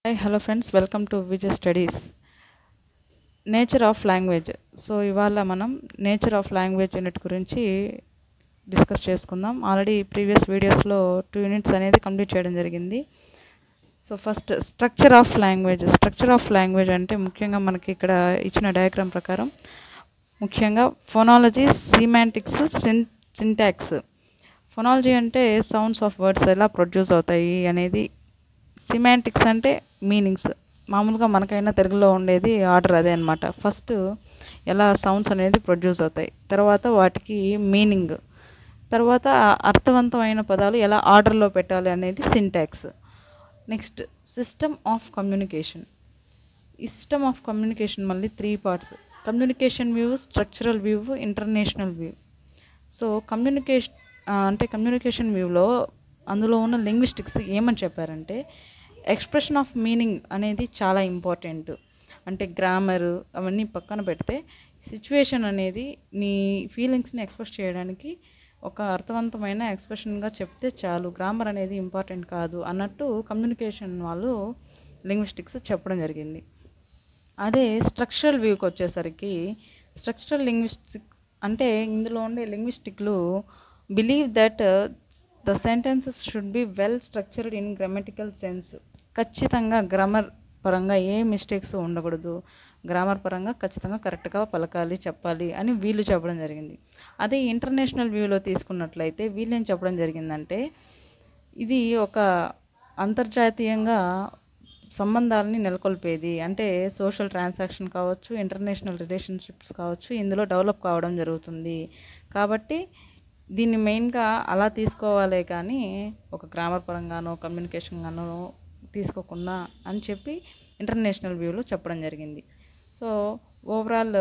Hi, hello friends, welcome to vjstudies. Nature of language. So ఇవాళ మనం nature of language unit గురించి discuss చేసుకుందాం. Already previous వీడియోస్లో 2 units అనేది కంప్లీట్ చేయడం జరిగింది. So first structure of language. Structure of language అంటే ముఖ్యంగా మనకి ఇక్కడ ఇచ్చిన డయాగ్రామ్ ప్రకారం ముఖ్యంగా ఫోనాలజీ, సిమాంటిక్స్, సింటాక్స్. ఫోనాలజీ అంటే సౌండ్స్ ఆఫ్ వర్డ్స్ ఎలా ప్రొడ్యూస్ అవుతాయి అనేది. సిమాంటిక్స్ అంటే మీనింగ్స్. మామూలుగా మనకైనా తెలుగులో ఉండేది ఆర్డర్ అదే అనమాట. ఫస్ట్ ఎలా సౌండ్స్ అనేది ప్రొడ్యూస్ అవుతాయి, తర్వాత వాటికి మీనింగ్, తర్వాత అర్థవంతమైన పదాలు ఎలా ఆర్డర్లో పెట్టాలి అనేది syntax. Next system of communication. ఈ సిస్టమ్ ఆఫ్ కమ్యూనికేషన్ మళ్ళీ 3 parts: communication view, structural view, international view. So communication వ్యూలో అందులో ఉన్న లింగ్విస్టిక్స్ ఏమని చెప్పారంటే, ఎక్స్ప్రెషన్ ఆఫ్ మీనింగ్ అనేది చాలా ఇంపార్టెంట్. అంటే గ్రామర్ అవన్నీ పక్కన పెడితే సిచ్యువేషన్ అనేది నీ ఫీలింగ్స్ని ఎక్స్ప్రెస్ చేయడానికి ఒక అర్థవంతమైన ఎక్స్ప్రెషన్గా చెప్తే చాలు, గ్రామర్ అనేది ఇంపార్టెంట్ కాదు అన్నట్టు కమ్యూనికేషన్ వాళ్ళు లింగ్విస్టిక్స్ చెప్పడం జరిగింది. అదే స్ట్రక్చరల్ వ్యూకి వచ్చేసరికి, స్ట్రక్చరల్ లింగ్విస్టిక్ అంటే ఇందులో ఉండే లింగ్విస్టిక్లు believe that the sentences should be well structured in grammatical sense. ఖచ్చితంగా గ్రామర్ పరంగా ఏ మిస్టేక్స్ ఉండకూడదు, గ్రామర్ పరంగా ఖచ్చితంగా కరెక్ట్గా పలకాలి, చెప్పాలి అని వీళ్ళు చెప్పడం జరిగింది. అదే ఇంటర్నేషనల్ వ్యూలో తీసుకున్నట్లయితే వీళ్ళు ఏం చెప్పడం జరిగిందంటే, ఇది ఒక అంతర్జాతీయంగా సంబంధాలని నెలకొల్పేది. అంటే సోషల్ ట్రాన్సాక్షన్ కావచ్చు, ఇంటర్నేషనల్ రిలేషన్షిప్స్ కావచ్చు, ఇందులో డెవలప్ కావడం జరుగుతుంది. కాబట్టి దీన్ని మెయిన్గా అలా తీసుకోవాలే కానీ ఒక గ్రామర్ పరంగానో కమ్యూనికేషన్ గానో తీసుకోకుండా అని చెప్పి ఇంటర్నేషనల్ వ్యూలో చెప్పడం జరిగింది. సో ఓవరాల్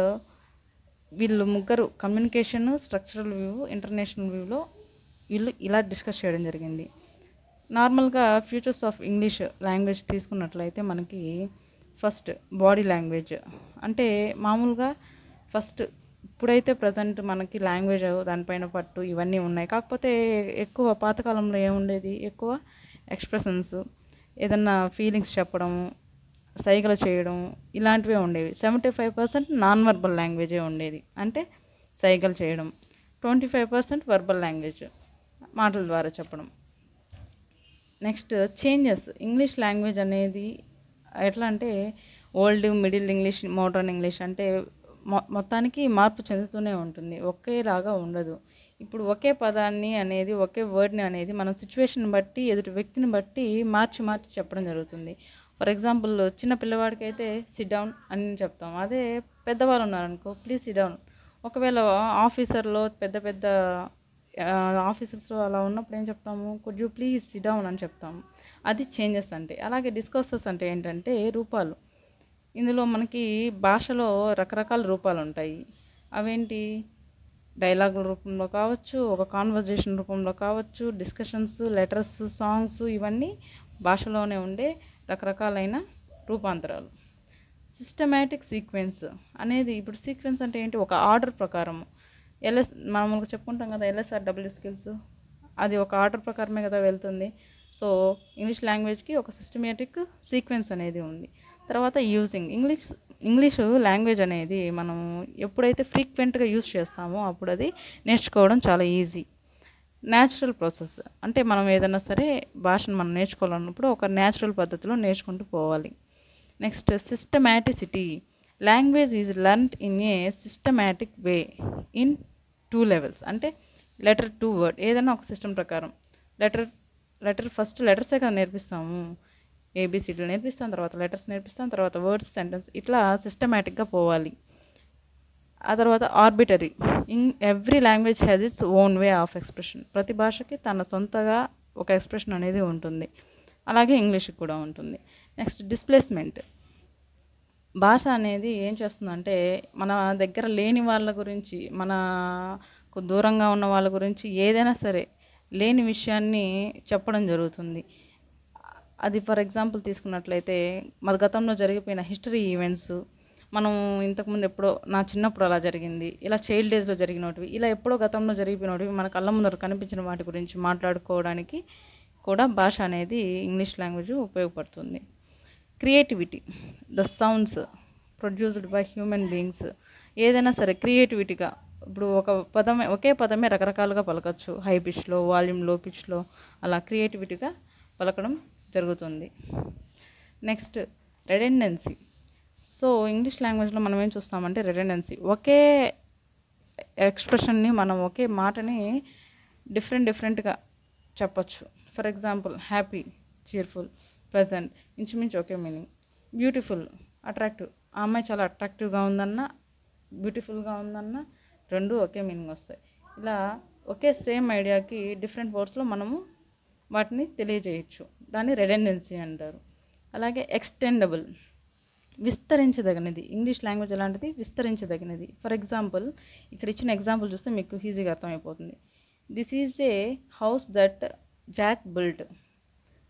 వీళ్ళు ముగ్గురు కమ్యూనికేషన్, స్ట్రక్చరల్ వ్యూ, ఇంటర్నేషనల్ వ్యూలో వీళ్ళు ఇలా డిస్కస్ చేయడం జరిగింది. నార్మల్గా ఫ్యూచర్స్ ఆఫ్ ఇంగ్లీష్ లాంగ్వేజ్ తీసుకున్నట్లయితే మనకి ఫస్ట్ బాడీ లాంగ్వేజ్. అంటే మామూలుగా ఫస్ట్ ఇప్పుడైతే ప్రజెంట్ మనకి లాంగ్వేజ్ దానిపైన పట్టు ఇవన్నీ ఉన్నాయి. కాకపోతే ఎక్కువ పాతకాలంలో ఏముండేది, ఎక్కువ ఎక్స్ప్రెషన్స్, ఏదన్నా ఫీలింగ్స్ చెప్పడం, సైగలు చేయడం ఇలాంటివే ఉండేవి. 75% నాన్ వర్బల్ లాంగ్వేజే ఉండేది, అంటే సైగలు చేయడం. 25% వర్బల్ లాంగ్వేజ్, మాటల ద్వారా చెప్పడం. Next changes. ఇంగ్లీష్ లాంగ్వేజ్ అనేది ఎట్లా అంటే old, middle English, modern English అంటే మొత్తానికి మార్పు చెందుతూనే ఉంటుంది, ఒకేలాగా ఉండదు. ఇప్పుడు ఒకే పదాన్ని అనేది, ఒకే వర్డ్ని అనేది మనం సిచ్యువేషన్ బట్టి, ఎదుటి వ్యక్తిని బట్టి మార్చి మార్చి చెప్పడం జరుగుతుంది. ఫర్ ఎగ్జాంపుల్ చిన్న పిల్లవాడికైతే సిట్ డౌన్ అని చెప్తాం. అదే పెద్దవాళ్ళు ఉన్నారనుకో ప్లీజ్ సిట్ డౌన్. ఒకవేళ ఆఫీసర్లో పెద్ద పెద్ద ఆఫీసర్స్ అలా ఉన్నప్పుడు ఏం చెప్తాము, could you please SIT down అని చెప్తాము. అది చేంజెస్ అంటే. అలాగే డిస్కోర్సెస్ అంటే ఏంటంటే రూపాలు. ఇందులో మనకి భాషలో రకరకాల రూపాలు ఉంటాయి. అవేంటి, డైలాగుల రూపంలో కావచ్చు, ఒక కాన్వర్జేషన్ రూపంలో కావచ్చు, డిస్కషన్స్, లెటర్స్, సాంగ్స్, ఇవన్నీ భాషలోనే ఉండే రకరకాలైన రూపాంతరాలు. సిస్టమాటిక్ సీక్వెన్స్ అనేది, ఇప్పుడు సీక్వెన్స్ అంటే ఏంటి, ఒక ఆర్డర్ ప్రకారం. మామూలుగా చెప్పుకుంటాం కదా ఎల్ఎస్ఆర్ డబ్ల్యూ స్కిల్స్, అది ఒక ఆర్డర్ ప్రకారమే కదా వెళ్తుంది. సో ఇంగ్లీష్ లాంగ్వేజ్కి ఒక సిస్టమాటిక్ సీక్వెన్స్ అనేది ఉంది. తర్వాత యూజింగ్. ఇంగ్లీషు లాంగ్వేజ్ అనేది మనం ఎప్పుడైతే ఫ్రీక్వెంట్గా యూజ్ చేస్తామో అప్పుడు అది నేర్చుకోవడం చాలా ఈజీ. న్యాచురల్ ప్రాసెస్ అంటే మనం ఏదైనా సరే భాషను మనం నేర్చుకోవాలన్నప్పుడు ఒక న్యాచురల్ పద్ధతిలో నేర్చుకుంటూ పోవాలి. Next systematicity. Language is learned in a systematic way in 2 levels. అంటే లెటర్ టు వర్డ్, ఏదైనా ఒక సిస్టమ్ ప్రకారం. లెటర్ ఫస్ట్ లెటర్సే కదా నేర్పిస్తాము, ఏబిసిడీలు నేర్పిస్తాం, తర్వాత లెటర్స్ నేర్పిస్తాం, తర్వాత వర్డ్స్, సెంటెన్స్, ఇట్లా సిస్టమాటిక్గా పోవాలి. ఆ తర్వాత arbitrary. Every language has its own way of expression. ప్రతి భాషకి తన సొంతగా ఒక ఎక్స్ప్రెషన్ అనేది ఉంటుంది. అలాగే ఇంగ్లీష్కి కూడా ఉంటుంది. Next displacement. భాష అనేది ఏం చేస్తుందంటే మన దగ్గర లేని వాళ్ళ గురించి, మనకు దూరంగా ఉన్న వాళ్ళ గురించి ఏదైనా సరే లేని విషయాన్ని చెప్పడం జరుగుతుంది. అది ఫర్ ఎగ్జాంపుల్ తీసుకున్నట్లయితే మన గతంలో జరిగిపోయిన హిస్టరీ ఈవెంట్స్, మనం ఇంతకుముందు ఎప్పుడో, నా చిన్నప్పుడు అలా జరిగింది, ఇలా చైల్డ్ ఏజ్లో జరిగినవి, ఇలా ఎప్పుడో గతంలో జరిగిపోయినవి మన కళ్ళ ముందర కనిపించిన వాటి గురించి మాట్లాడుకోవడానికి కూడా భాష అనేది ఇంగ్లీష్ లాంగ్వేజ్ ఉపయోగపడుతుంది. Creativity, the sounds produced by human beings. ఏదైనా సరే క్రియేటివిటీగా, ఇప్పుడు ఒకే పదమే రకరకాలుగా పలకచ్చు, హై పిచ్లో, వాల్యూమ్లో, పిచ్లో, అలా క్రియేటివిటీగా పలకడం జరుగుతుంది. Next redundancy. సో ఇంగ్లీష్ లాంగ్వేజ్లో మనం ఏం చూస్తామంటే రెడెండెన్సీ, ఒకే ఎక్స్ప్రెషన్ని మనం ఒకే మాటని డిఫరెంట్గా చెప్పచ్చు. For example happy, cheerful, pleasant, ఇంచుమించు ఒకే మీనింగ్. బ్యూటిఫుల్, అట్రాక్టివ్, ఆ అమ్మాయి చాలా అట్రాక్టివ్గా ఉందన్న, బ్యూటిఫుల్గా ఉందన్న రెండు ఒకే మీనింగ్ వస్తాయి. ఇలా ఒకే సేమ్ ఐడియాకి డిఫరెంట్ వర్డ్స్లో మనము వాటిని తెలియజేయచ్చు. దాన్ని రెడెండెన్సీ అంటారు. అలాగే ఎక్స్టెండబుల్, విస్తరించదగినది. ఇంగ్లీష్ లాంగ్వేజ్ అలాంటిది, విస్తరించదగినది. ఫర్ ఎగ్జాంపుల్ ఇక్కడ ఇచ్చిన ఎగ్జాంపుల్ చూస్తే మీకు ఈజీగా అర్థమైపోతుంది. This is a house that Jack built.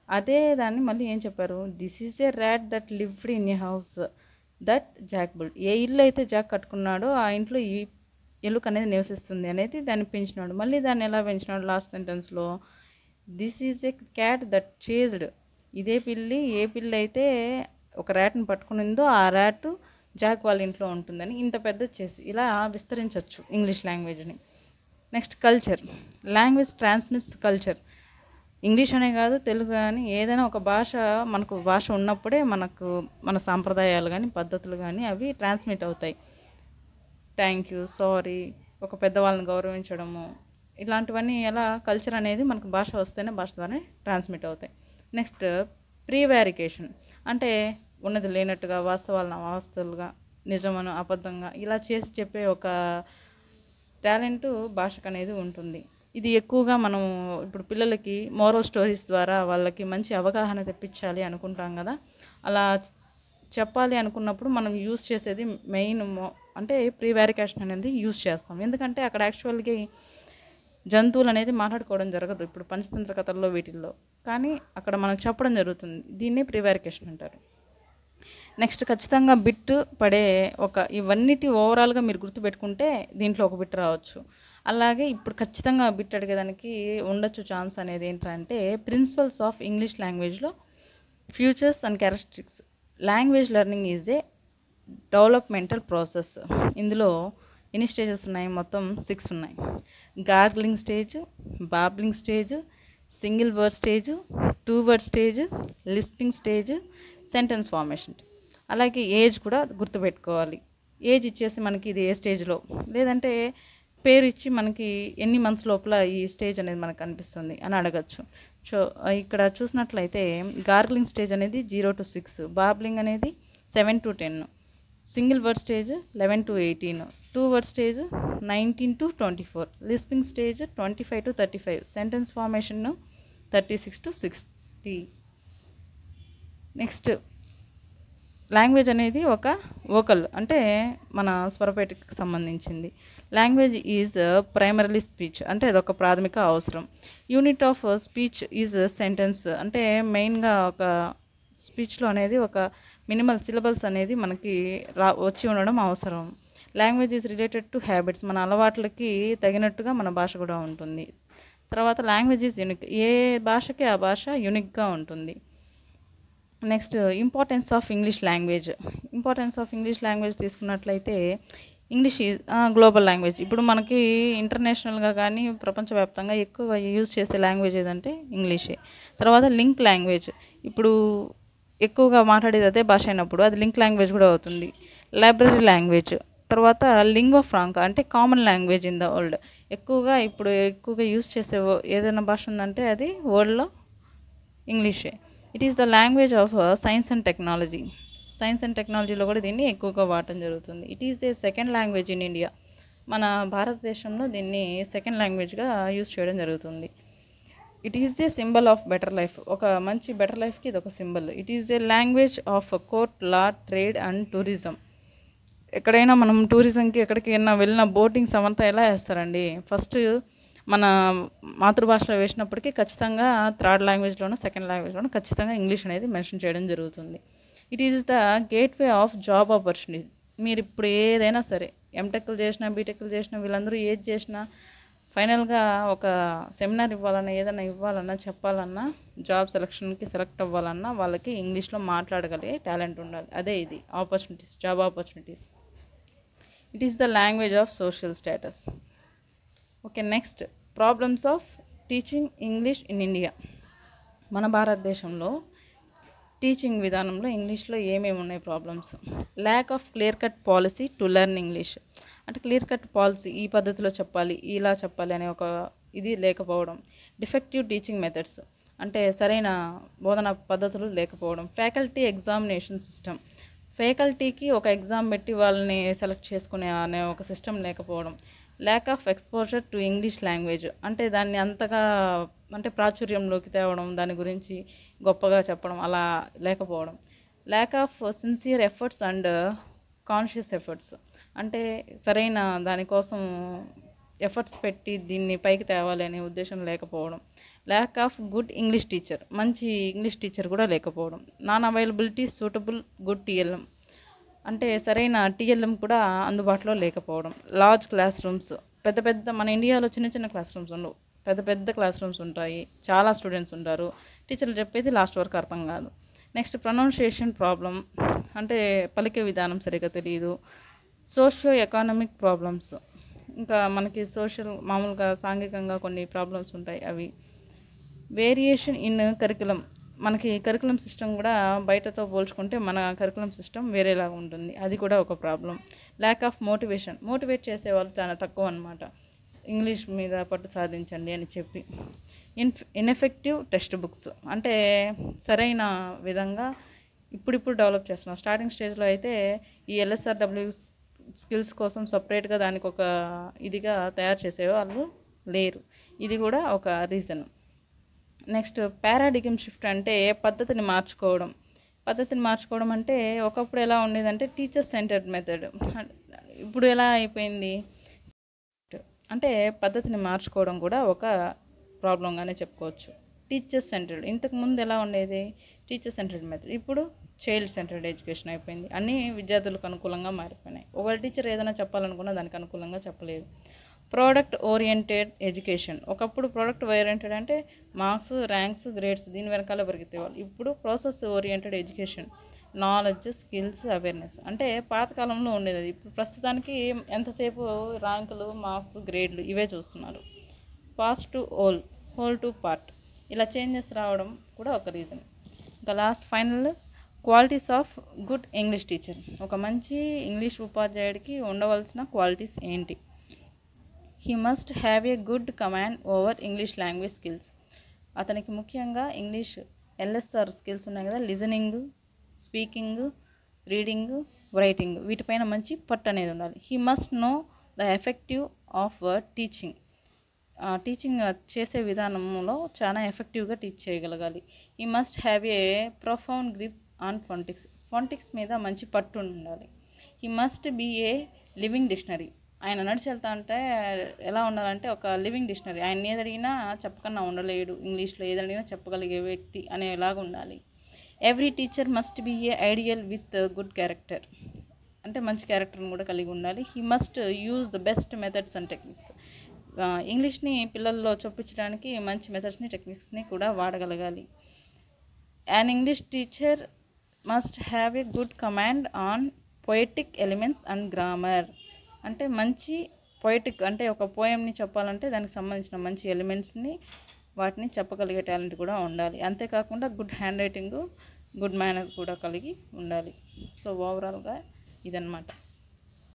అదే దాన్ని మళ్ళీ ఏం చెప్పారు, this is a rat that lived in a house that Jack built. ఏ ఇల్లు అయితే జాక్ కట్టుకున్నాడో ఆ ఇంట్లో ఈ ఎలుక అనేది నివసిస్తుంది అనేది దాన్ని పెంచినాడు. మళ్ళీ దాన్ని ఎలా పెంచినాడు లాస్ట్ సెంటెన్స్లో, this is a cat that chased. ఇదే పిల్లి, ఏ పిల్లి అయితే ఒక ర్యాట్ని పట్టుకునిందో ఆ ర్యాట్ జాక్ వాళ్ళ ఇంట్లో ఉంటుందని ఇంత పెద్ద చేసి ఇలా విస్తరించవచ్చు ఇంగ్లీష్ లాంగ్వేజ్ని. Next culture. Language transmits culture. English అనే కాదు, తెలుగు కానీ ఏదైనా ఒక భాష, మనకు భాష ఉన్నప్పుడే మనకు మన సాంప్రదాయాలు కానీ పద్ధతులు కానీ అవి ట్రాన్స్మిట్ అవుతాయి. థ్యాంక్ యూ, సారీ, ఒక పెద్దవాళ్ళని గౌరవించడము, ఇలాంటివన్నీ ఎలా కల్చర్ అనేది మనకు భాష వస్తేనే భాష ద్వారానే ట్రాన్స్మిట్ అవుతాయి. నెక్స్ట్ ప్రీవారికేషన్, అంటే ఉన్నది లేనట్టుగా, వాస్తవాలను అవాస్తవాలుగా, నిజమను అబద్ధంగా ఇలా చేసి చెప్పే ఒక టాలెంట్ భాషకు అనేది ఉంటుంది. ఇది ఎక్కువగా మనం ఇప్పుడు పిల్లలకి మోరల్ స్టోరీస్ ద్వారా వాళ్ళకి మంచి అవగాహన తెప్పించాలి అనుకుంటాం కదా, అలా చెప్పాలి అనుకున్నప్పుడు మనం యూజ్ చేసేది మెయిన్ అంటే ప్రీవారికేషన్ అనేది యూజ్ చేస్తాం. ఎందుకంటే అక్కడ యాక్చువల్గా జంతువులు అనేది మాట్లాడుకోవడం జరగదు ఇప్పుడు పంచతంత్ర కథల్లో వీటిల్లో, కానీ అక్కడ మనం చెప్పడం జరుగుతుంది. దీన్నే ప్రీవారికేషన్ అంటారు. నెక్స్ట్ ఖచ్చితంగా బిట్ పడే ఇవన్నిటి ఓవరాల్గా మీరు గుర్తుపెట్టుకుంటే దీంట్లో ఒక బిట్ రావచ్చు. అలాగే ఇప్పుడు ఖచ్చితంగా బిట్ అడిగేదానికి ఉండొచ్చు ఛాన్స్ అనేది ఏంటంటే ప్రిన్సిపల్స్ ఆఫ్ ఇంగ్లీష్ లాంగ్వేజ్లో features and characteristics. Language learning is a developmental process. ఇందులో ఎన్ని స్టేజెస్ ఉన్నాయి, మొత్తం 6 ఉన్నాయి. Gargling stage, babbling stage, single word stage, 2 word stage, lisping stage, sentence formation. అలాగే ఏజ్ కూడా గుర్తుపెట్టుకోవాలి. ఏజ్ ఇచ్చేసి మనకి ఇది ఏ స్టేజ్లో, లేదంటే పేరు ఇచ్చి మనకి ఎన్ని మంత్స్ లోపల ఈ స్టేజ్ అనేది మనకు కనిపిస్తుంది అని అడగచ్చు. సో ఇక్కడ చూసినట్లయితే గార్గ్లింగ్ స్టేజ్ అనేది 0 to 6, బాబ్లింగ్ అనేది 7 to 10, single word stage 11 to 18, 2 word stage 19 to 24, lisping stage 25 to 35, sentence formation 36 to 60. Next language అనేది ఒక వోకల్, అంటే మన స్వరపేటికి సంబంధించింది. లాంగ్వేజ్ ఈజ్ ప్రైమరీలీ స్పీచ్, అంటే అదొక ప్రాథమిక అవసరం. Unit of speech is sentence, అంటే మెయిన్గా ఒక స్పీచ్లో అనేది ఒక మినిమల్ సిలబల్స్ అనేది మనకి వచ్చి ఉండడం అవసరం. Language is related to habits, మన అలవాట్లకి తగినట్టుగా మన భాష కూడా ఉంటుంది. తర్వాత లాంగ్వేజ్ ఈజ్ యూనిక్, ఏ భాషకి ఆ భాష యూనిక్గా ఉంటుంది. Next importance of English language. Importance of English language తీసుకున్నట్లయితే ఇంగ్లీష్ ఈజ్ గ్లోబల్ లాంగ్వేజ్. ఇప్పుడు మనకి ఇంటర్నేషనల్గా కానీ ప్రపంచవ్యాప్తంగా ఎక్కువ యూజ్ చేసే లాంగ్వేజ్ ఏదంటే ఇంగ్లీషే. తర్వాత లింక్ లాంగ్వేజ్, ఇప్పుడు ఎక్కువగా మాట్లాడేది అదే భాష అయినప్పుడు అది లింక్ లాంగ్వేజ్ కూడా అవుతుంది. లైబ్రరీ లాంగ్వేజ్, తర్వాత లింగ్వా ఫ్రాంకా, అంటే common language in the world. ఎక్కువగా యూజ్ చేసే ఏదైనా భాష ఉందంటే అది వరల్డ్లో ఇంగ్లీషే. It is the language of science and technology. Science and టెక్నాలజీలో కూడా దీన్ని ఎక్కువగా వాడటం జరుగుతుంది. It is the second language in India. మన భారతదేశంలో దీన్ని సెకండ్ లాంగ్వేజ్గా యూజ్ చేయడం జరుగుతుంది. It is a symbol of better life, ఒక మంచి బెటర్ లైఫ్కి ఇది ఒక symbol. It is a language of court, law, trade and tourism. ఎక్కడైనా మనం టూరిజంకి ఎక్కడికైనా వెళ్ళిన బోటింగ్స్ అవంతా ఎలా వేస్తారండి, ఫస్ట్ మన మాతృభాషలో వేసినప్పటికీ ఖచ్చితంగా థర్డ్ లాంగ్వేజ్లోనూ సెకండ్ లాంగ్వేజ్లోనూ ఖచ్చితంగా ఇంగ్లీష్ అనేది మెన్షన్ చేయడం జరుగుతుంది. It is the gateway of job opportunity. మీరు ఇప్పుడు ఏదైనా సరే ఎంటెక్లు చేసినా బీటెక్లు చేసినా వీళ్ళందరూ ఏది చేసినా ఫైనల్గా ఒక సెమినార్ ఇవ్వాలన్నా, ఏదైనా ఇవ్వాలన్నా, చెప్పాలన్నా, జాబ్ సెలక్షన్కి సెలెక్ట్ అవ్వాలన్నా వాళ్ళకి ఇంగ్లీష్లో మాట్లాడగలిగే టాలెంట్ ఉండాలి. అదే ఇది opportunities, job opportunities. It is the language of social status. Okay, next problems of teaching English in India. మన భారతదేశంలో టీచింగ్ విధానంలో ఇంగ్లీష్లో ఏమేమి ఉన్నాయి problems? Lack of clear cut policy to learn English. అంటే క్లియర్ కట్ పాలసీ, ఈ పద్ధతిలో చెప్పాలి, ఇలా చెప్పాలి అనే ఒక ఇది లేకపోవడం. డిఫెక్టివ్ టీచింగ్ మెథడ్స్, అంటే సరైన బోధన పద్ధతులు లేకపోవడం. ఫ్యాకల్టీ ఎగ్జామినేషన్ సిస్టమ్, ఫ్యాకల్టీకి ఒక ఎగ్జామ్ పెట్టి వాళ్ళని సెలెక్ట్ చేసుకునే అనే ఒక సిస్టమ్ లేకపోవడం. Lack of exposure to English language, అంటే దాన్ని అంతగా అంటే ప్రాచుర్యంలోకి తేవడం, దాని గురించి గొప్పగా చెప్పడం అలా లేకపోవడం. Lack of sincere efforts and conscious efforts, అంటే సరైన దానికోసం ఎఫర్ట్స్ పెట్టి దీన్ని పైకి తేవాలి అనే ఉద్దేశం లేకపోవడం. Lack of good English teacher, మంచి ఇంగ్లీష్ టీచర్ కూడా లేకపోవడం. Non availability suitable good TLM, అంటే సరైన టీఎల్ఎం కూడా అందుబాటులో లేకపోవడం. లార్జ్ క్లాస్ రూమ్స్, పెద్ద పెద్ద, మన ఇండియాలో చిన్న చిన్న క్లాస్ రూమ్స్ ఉండవు, పెద్ద పెద్ద క్లాస్ రూమ్స్ ఉంటాయి, చాలా స్టూడెంట్స్ ఉంటారు, టీచర్లు చెప్పేది లాస్ట్ వరకు అర్థం కాదు. నెక్స్ట్ ప్రొనౌన్సియేషన్ ప్రాబ్లం, అంటే పలికే విధానం సరిగ్గా తెలియదు. సోషియో ఎకానమిక్ ప్రాబ్లమ్స్, ఇంకా మనకి సోషల్ మామూలుగా సాంఘికంగా కొన్ని ప్రాబ్లమ్స్ ఉంటాయి అవి. వేరియేషన్ ఇన్ కరికులం, మనకి కరికులం సిస్టమ్ కూడా బయటతో పోల్చుకుంటే మన కరికులం సిస్టమ్ వేరేలాగా ఉంటుంది, అది కూడా ఒక problem. Lack of motivation, motivate చేసేవాళ్ళు చాలా తక్కువ అనమాట, ఇంగ్లీష్ మీద పట్టు సాధించండి అని చెప్పి. ఇన్ఎఫెక్టివ్ టెక్స్ట్ బుక్స్, అంటే సరైన విధంగా ఇప్పుడిప్పుడు డెవలప్ చేస్తున్నాం. స్టార్టింగ్ స్టేజ్లో అయితే ఈ ఎల్ఎస్ఆర్డబ్ల్యూ స్కిల్స్ కోసం సపరేట్గా దానికి ఒక ఇదిగా తయారు చేసేవాళ్ళు లేరు, ఇది కూడా ఒక రీజన్. నెక్స్ట్ పారాడిగమ్ షిఫ్ట్, అంటే పద్ధతిని మార్చుకోవడం. పద్ధతిని మార్చుకోవడం అంటే ఒకప్పుడు ఎలా ఉండేదంటే టీచర్ సెంటర్డ్ మెథడ్, ఇప్పుడు ఎలా అయిపోయింది అంటే పద్ధతిని మార్చుకోవడం కూడా ఒక ప్రాబ్లంగానే చెప్పుకోవచ్చు. టీచర్ సెంటర్డ్, ఇంతకు ముందు ఎలా ఉండేది టీచర్ సెంటర్డ్ మెథడ్, ఇప్పుడు చైల్డ్ సెంటర్డ్ ఎడ్యుకేషన్ అయిపోయింది. అన్నీ విద్యార్థులకు అనుకూలంగా మారిపోయినాయి. ఒక టీచర్ ఏదైనా చెప్పాలనుకున్నా దానికి అనుకూలంగా చెప్పలేదు. ప్రోడక్ట్ ఓరియంటెడ్ ఎడ్యుకేషన్, ఒకప్పుడు ప్రోడక్ట్ ఓరియంటెడ్ అంటే మార్క్స్, ర్యాంక్స్, గ్రేడ్స్ దీని వెనకాల పరిగెత్తేవాళ్ళు. ఇప్పుడు process oriented education, knowledge, skills, awareness, అంటే పాతకాలంలో ఉండేది అది. ఇప్పుడు ప్రస్తుతానికి ఎంతసేపు ర్యాంకులు, మార్క్స్, గ్రేడ్లు ఇవే చూస్తున్నారు. Past to whole, whole to part, ఇలా చేంజెస్ రావడం కూడా ఒక రీజన్. ఇంకా last final qualities of good English teacher, ఒక మంచి ఇంగ్లీష్ ఉపాధ్యాయుడికి ఉండవలసిన క్వాలిటీస్ ఏంటి? He must have a good command over English language skills, అతనికి ముఖ్యంగా ఇంగ్లీష్ ఎల్ఎస్ఆర్ స్కిల్స్ ఉన్నాయి కదా, లిజనింగ్, స్పీకింగ్, రీడింగ్, రైటింగ్, వీటిపైన మంచి పట్టు అనేది ఉండాలి. He must know the effective of teaching, teaching చేసే విధానంలో చాలా ఎఫెక్టివ్గా టీచ్ చేయగలగాలి. He must have a profound grip on phonetics, phonetics మీద మంచి పట్టు ఉండాలి. He must be a living dictionary, ఆయన నడిచి వెళ్తా అంటే ఎలా ఉండాలంటే ఒక లివింగ్ డిక్షనరీ, ఆయన ఏదడిగినా చెప్పకన్నా ఉండలేడు, ఇంగ్లీష్లో ఏదడిగినా చెప్పగలిగే వ్యక్తి అనేలాగా ఉండాలి. Every teacher must be a ideal with good character, అంటే మంచి క్యారెక్టర్ని కూడా కలిగి ఉండాలి. He must use the best methods and techniques, ఇంగ్లీష్ని పిల్లల్లో చొప్పించడానికి మంచి మెథడ్స్ని, టెక్నిక్స్ని కూడా వాడగలగాలి. An English teacher must have a good command on poetic elements and grammar, అంటే మంచి పొయటిక్, అంటే ఒక పోయంని చెప్పాలంటే దానికి సంబంధించిన మంచి ఎలిమెంట్స్ని వాటిని చెప్పగలిగే టాలెంట్ కూడా ఉండాలి. అంతేకాకుండా good hand writing, good manner కూడా కలిగి ఉండాలి. సో ఓవరాల్గా ఇదన్నమాట.